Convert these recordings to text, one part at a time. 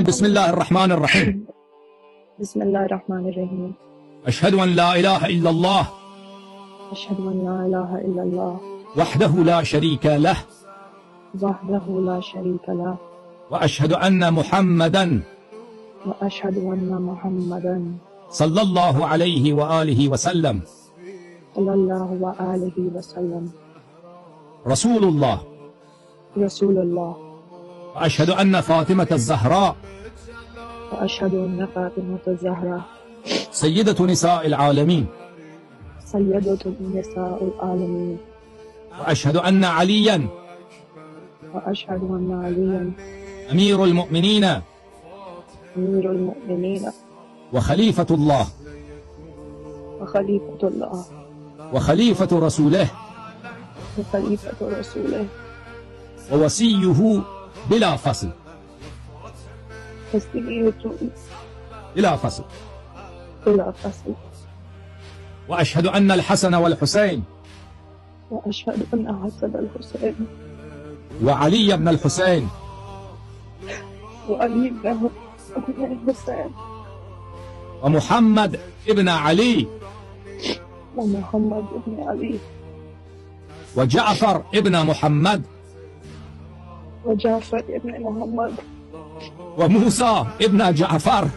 بسم الله الرحمن الرحيم. بسم الله الرحمن الرحيم. أشهد أن لا إله إلا الله أشهد أن لا إله إلا الله وحده لا شريك له وحده لا شريك له وأشهد أن محمدا وأشهد أن محمدا صلى الله عليه وآله وسلم صلى الله وآله وسلم رسول الله. رسول الله. وأشهد أن فاطمة الزهراء وأشهد أن فاطمة الزهراء سيدة نساء العالمين. سيدة نساء العالمين. وأشهد أن عليا وأشهد أن عليا أمير المؤمنين أمير المؤمنين وخليفة الله وخليفة الله وخليفة رسوله وخليفة رسوله ووصيه بلا فصل وصيه بلا فصل. بلا فصل. وأشهد أن الحسن والحسين وأشهد أن حسن الحسين وعلي بن الحسين وعلي بن الحسين ومحمد ابن علي ومحمد بن علي وجعفر ابن محمد وجعفر بن محمد وموسى ابن جعفر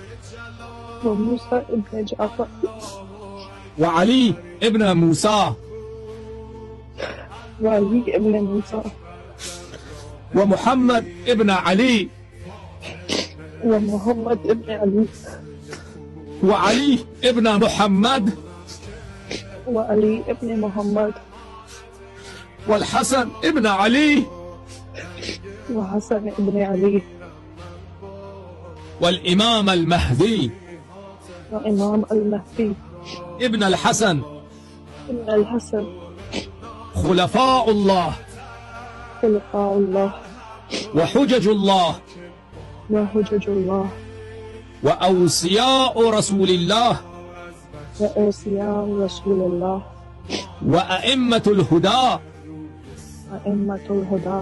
وموسى بن جعفر وعلي ابن موسى وعلي بن موسى ومحمد ابن علي ومحمد بن علي وعلي ابن محمد وعلي بن محمد والحسن ابن علي وحسن بن علي والإمام المهدي وإمام المهدي ابن الحسن ابن الحسن خلفاء الله خلفاء الله وحجج الله وحجج الله وأوصياء رسول الله وأوصياء رسول الله وأئمة الهدى. أئمة الهدى.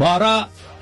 12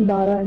12